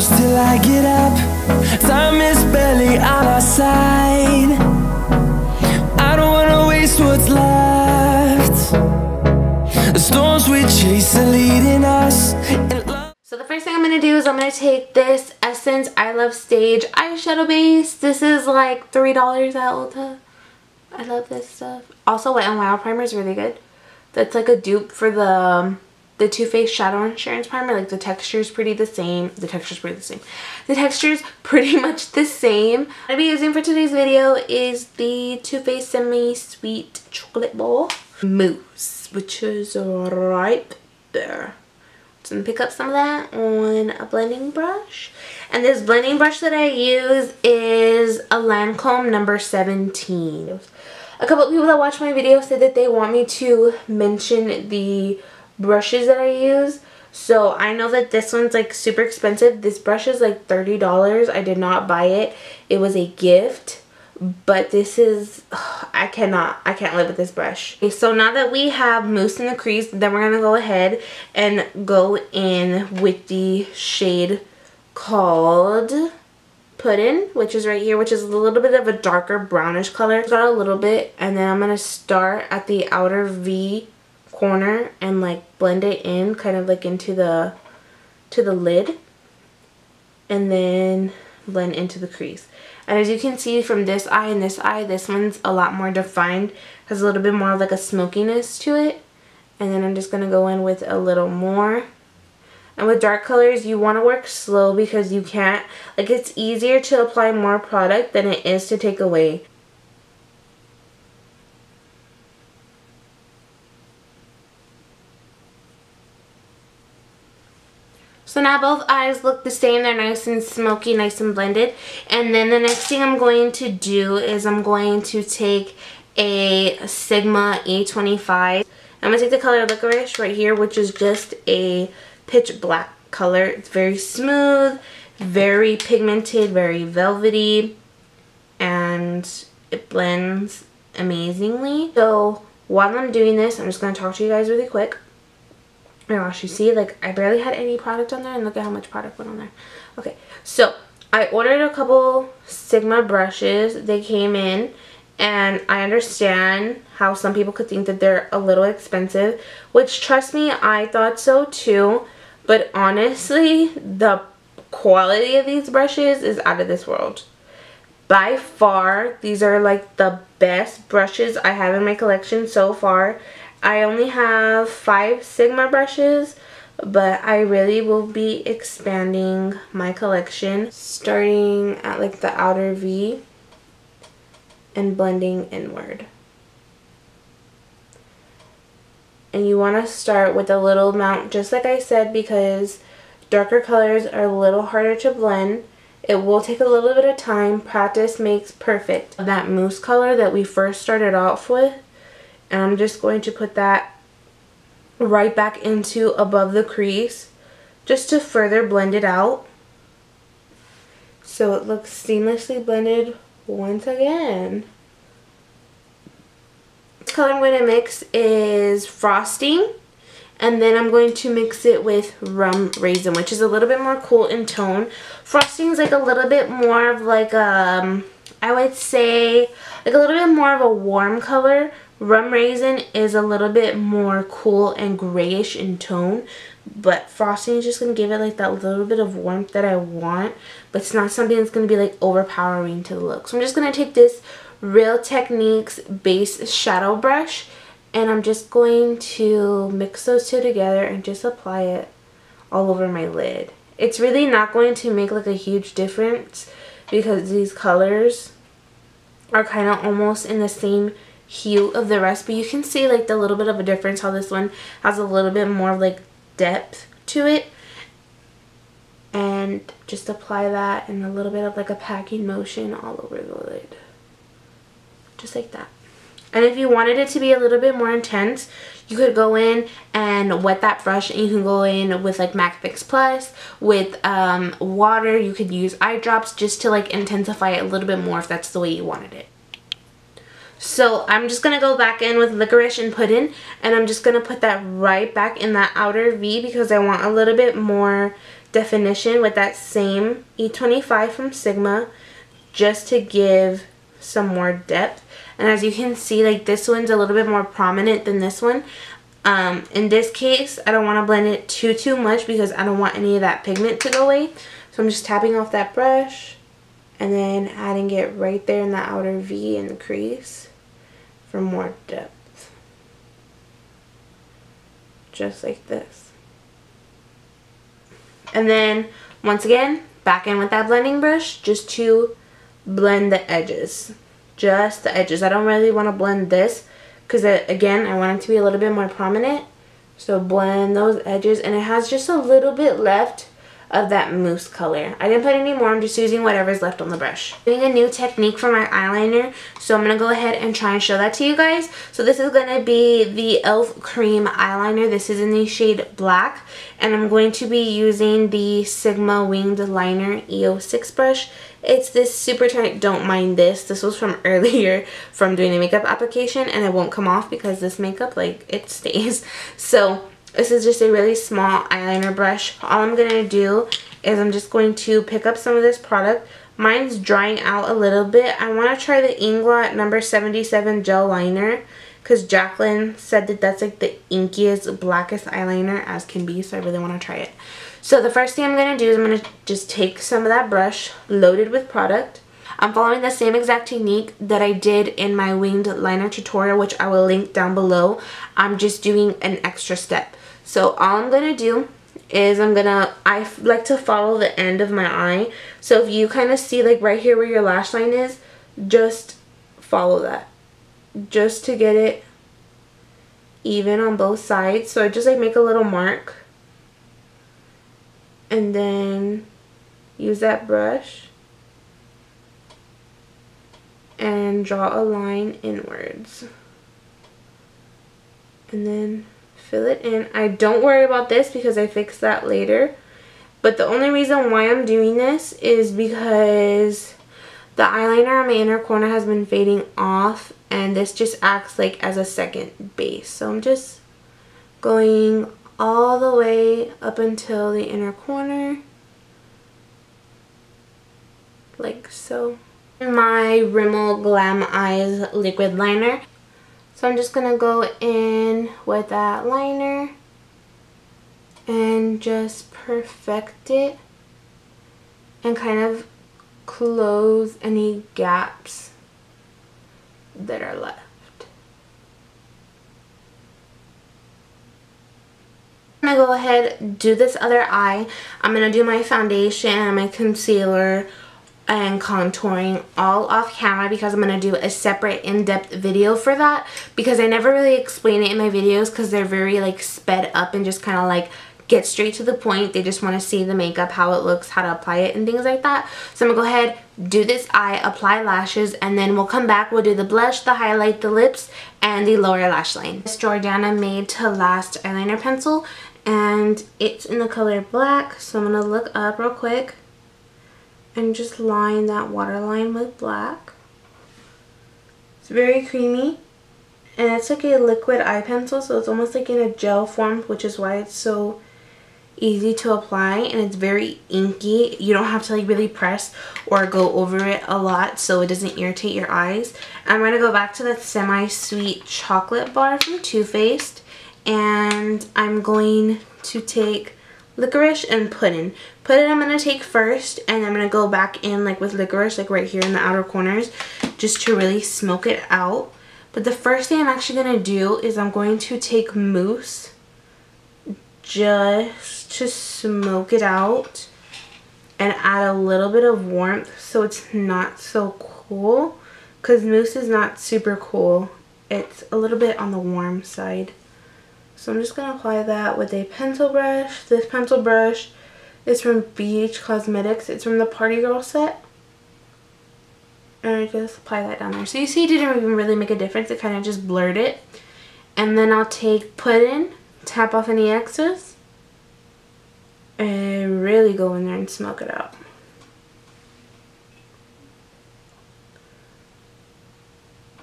close till I get up. Time is barely on our side. I don't wanna waste what's left. The storms we chase are leading us. So the first thing I'm going to do is I'm going to take this Essence I Love Stage eyeshadow base. This is like $3 at Ulta. I love this stuff. Also, Wet n Wild primer is really good. That's like a dupe for the Too Faced Shadow Insurance primer. Like the texture is pretty the same. The texture is pretty much the same. What I'll be using for today's video is the Too Faced Semi-Sweet Chocolate Ball Mousse, which is right there. So I'm going to pick up some of that on a blending brush. And this blending brush that I use is a Lancome number 17. A couple of people that watch my video said that they want me to mention the brushes that I use. So I know that this one's like super expensive. This brush is like $30. I did not buy it. It was a gift. But this is, I can't live with this brush. Okay, so now that we have Mousse in the crease, then we're going to go ahead and go in with the shade called Puddin, which is right here, which is a little bit of a darker brownish color. Got a little bit, and then I'm going to start at the outer V corner and like blend it in, kind of like into the lid, and then blend into the crease. And as you can see from this eye and this eye, this one's a lot more defined, has a little bit more of like a smokiness to it. And then I'm just going to go in with a little more. And with dark colors, you want to work slow because you can't, like, it's easier to apply more product than it is to take away. So now both eyes look the same. They're nice and smoky, nice and blended. And then the next thing I'm going to do is I'm going to take a Sigma E25. I'm going to take the color Licorice right here, which is just a pitch black color. It's very smooth, very pigmented, very velvety, and it blends amazingly. So while I'm doing this, I'm just going to talk to you guys really quick. Oh my gosh, you see, like, I barely had any product on there, and look at how much product went on there. Okay, so I ordered a couple Sigma brushes. They came in, and I understand how some people could think that they're a little expensive, which, trust me, I thought so too. But honestly, the quality of these brushes is out of this world. By far, these are like the best brushes I have in my collection so far. I only have 5 Sigma brushes, but I really will be expanding my collection, starting at like the outer V and blending inward. And you want to start with a little amount, just like I said, because darker colors are a little harder to blend. It will take a little bit of time. Practice makes perfect. That mousse color that we first started off with, and I'm just going to put that right back into above the crease just to further blend it out so it looks seamlessly blended once again. The color I'm going to mix is Frosting, and then I'm going to mix it with Rum Raisin, which is a little bit more cool in tone. Frosting is like a little bit more of like I would say like a little bit more of a warm color. Rum Raisin is a little bit more cool and grayish in tone, but Frosting is just going to give it like that little bit of warmth that I want, but it's not something that's going to be like overpowering to the look. So I'm just going to take this Real Techniques base shadow brush, and I'm just going to mix those two together and just apply it all over my lid. It's really not going to make like a huge difference because these colors are kind of almost in the same hue of the rest, but you can see like the little bit of a difference how this one has a little bit more like depth to it. And just apply that in a little bit of like a packing motion all over the lid, just like that. And if you wanted it to be a little bit more intense, you could go in and wet that brush, and you can go in with like MAC Fix Plus with water. You could use eye drops just to like intensify it a little bit more if that's the way you wanted it. So I'm just going to go back in with Licorice and Puddin, and I'm just going to put that right back in that outer V because I want a little bit more definition with that same E25 from Sigma, just to give some more depth. And as you can see, like, this one's a little bit more prominent than this one. In this case, I don't want to blend it too much because I don't want any of that pigment to go away. So I'm just tapping off that brush and then adding it right there in the outer V in the crease for more depth. Just like this. And then, once again, back in with that blending brush just to blend the edges. Just the edges. I don't really want to blend this because, again, I want it to be a little bit more prominent. So blend those edges, and it has just a little bit left of that mousse color. I didn't put any more, I'm just using whatever's left on the brush. Doing a new technique for my eyeliner, so I'm going to go ahead and try and show that to you guys. So this is going to be the e.l.f. Cream Eyeliner. This is in the shade Black, and I'm going to be using the Sigma Winged Liner E06 brush. It's this super tight, don't mind this. This was from earlier from doing the makeup application, and it won't come off because this makeup, like, it stays. So this is just a really small eyeliner brush. All I'm going to do is I'm just going to pick up some of this product. Mine's drying out a little bit. I want to try the Inglot number 77 gel liner because Jacqueline said that that's like the inkiest, blackest eyeliner as can be, so I really want to try it. So the first thing I'm going to do is I'm going to just take some of that brush loaded with product. I'm following the same exact technique that I did in my winged liner tutorial, which I will link down below. I'm just doing an extra step. So all I'm going to do is I like to follow the end of my eye. So if you kind of see like right here where your lash line is, just follow that. Just to get it even on both sides. So I just like make a little mark. And then use that brush and draw a line inwards. And then fill it in. I don't worry about this because I fix that later. But the only reason why I'm doing this is because the eyeliner on my inner corner has been fading off, and this just acts like as a second base. So I'm just going all the way up until the inner corner, like so. My Rimmel Glam Eyes liquid liner. So I'm just going to go in with that liner and just perfect it and kind of close any gaps that are left. I'm going to go ahead, do this other eye. I'm going to do my foundation and my concealer and contouring all off camera because I'm going to do a separate in-depth video for that, because I never really explain it in my videos because they're very like sped up and just kind of like get straight to the point. They just want to see the makeup, how it looks, how to apply it, and things like that. So I'm going to go ahead, do this eye, apply lashes, and then we'll come back. We'll do the blush, the highlight, the lips, and the lower lash line. This Jordana Made to Last eyeliner pencil, and it's in the color Black. So I'm going to look up real quick and just line that waterline with black. It's very creamy, and it's like a liquid eye pencil, so it's almost like in a gel form, which is why it's so easy to apply, and it's very inky. You don't have to like really press or go over it a lot so it doesn't irritate your eyes. I'm going to go back to that semi-sweet chocolate bar from Too Faced, and I'm going to take Licorice and Puddin. Puddin I'm going to take first, and I'm going to go back in like with Licorice, like right here in the outer corners, just to really smoke it out. But the first thing I'm actually going to do is I'm going to take Mousse just to smoke it out and add a little bit of warmth so it's not so cool, because Mousse is not super cool. It's a little bit on the warm side. So I'm just going to apply that with a pencil brush. This pencil brush is from ABH Cosmetics. It's from the Party Girl set. And I just apply that down there. So you see it didn't even really make a difference. It kind of just blurred it. And then I'll take Puddin, tap off any excess, and really go in there and smoke it out.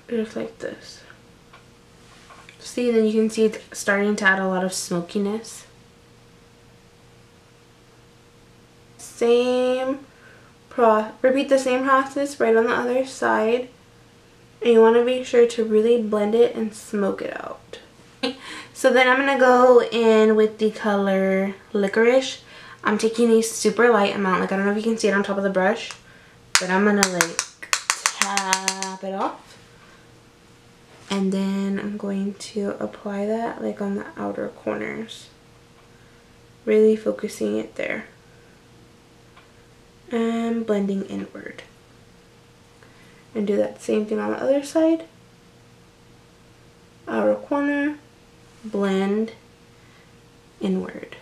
Just like this. See, then you can see it's starting to add a lot of smokiness. repeat the same process right on the other side. And you want to make sure to really blend it and smoke it out. So then I'm going to go in with the color Licorice. I'm taking a super light amount. Like, I don't know if you can see it on top of the brush, but I'm going to like tap it off. And then I'm going to apply that like on the outer corners. Really focusing it there. And blending inward. And do that same thing on the other side. Outer corner, blend inward.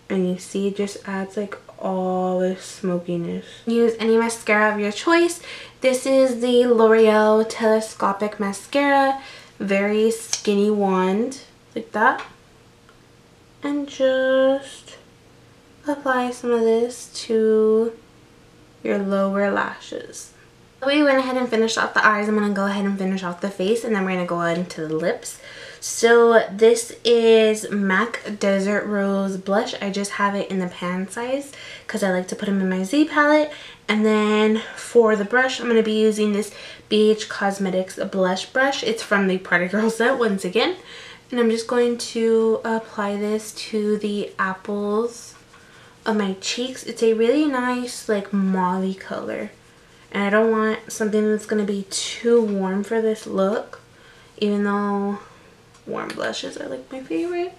And you see, it just adds like all this smokiness. Use any mascara of your choice. This is the L'Oreal Telescopic Mascara. Very skinny wand, like that. And just apply some of this to your lower lashes. We went ahead and finished off the eyes. I'm going to go ahead and finish off the face, and then we're going to go into the lips. So this is MAC Desert Rose blush. I just have it in the pan size because I like to put them in my Z palette. And then for the brush, I'm going to be using this BH Cosmetics blush brush. It's from the Party Girl set once again. And I'm just going to apply this to the apples of my cheeks. It's a really nice like mauve color. And I don't want something that's going to be too warm for this look. Even though warm blushes are like my favorite,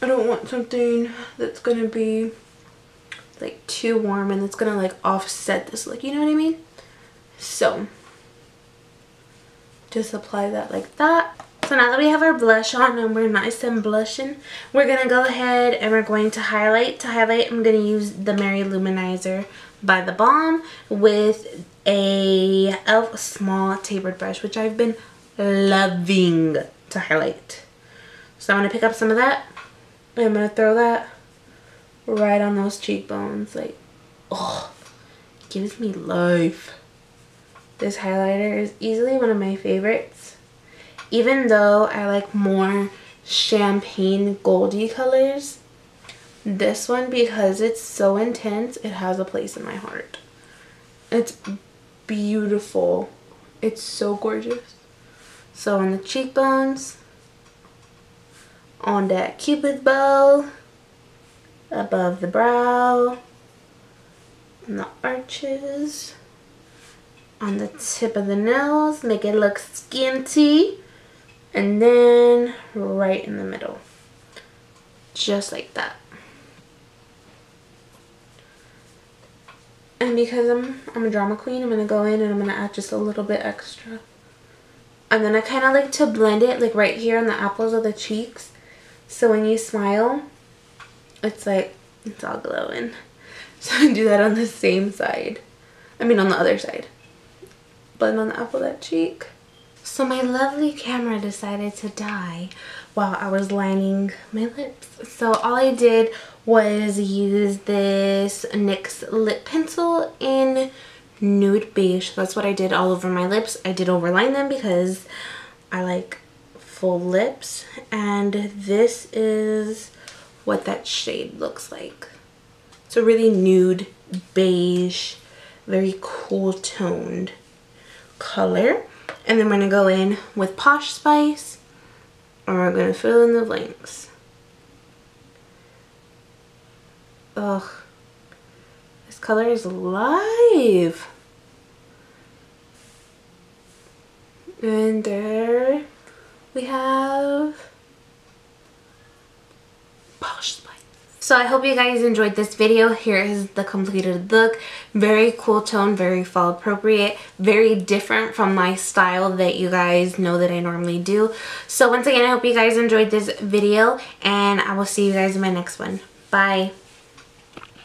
I don't want something that's going to be like too warm and it's going to like offset this look. You know what I mean? So just apply that like that. So now that we have our blush on and we're nice and blushing, we're going to go ahead and we're going to highlight. To highlight, I'm going to use the Mary Loumanizer by the Balm with a e.l.f. small tapered brush, which I've been loving to highlight. So I'm going to pick up some of that and I'm going to throw that right on those cheekbones. Like, oh, it gives me life. This highlighter is easily one of my favorites. Even though I like more champagne goldy colors, this one, because it's so intense, it has a place in my heart. It's beautiful. It's so gorgeous. So on the cheekbones, on that cupid's bow, above the brow, on the arches, on the tip of the nose, make it look skinty. And then right in the middle. Just like that. And because I'm a drama queen, I'm going to go in and I'm going to add just a little bit extra. And then I kind of like to blend it like right here on the apples of the cheeks. So when you smile, it's like, it's all glowing. So I do that on the same side. I mean on the other side. Blend on the apple of that cheek. So my lovely camera decided to die while I was lining my lips. So all I did was use this NYX lip pencil in nude beige. That's what I did all over my lips. I did overline them because I like full lips. And this is what that shade looks like. It's a really nude beige, very cool toned color. And then we're going to go in with Posh Spice, and we're going to fill in the blanks. Ugh. This color is alive. And there we have Posh Spice. So I hope you guys enjoyed this video. Here is the completed look. Very cool tone, very fall appropriate, very different from my style that you guys know that I normally do. So once again, I hope you guys enjoyed this video and I will see you guys in my next one. Bye.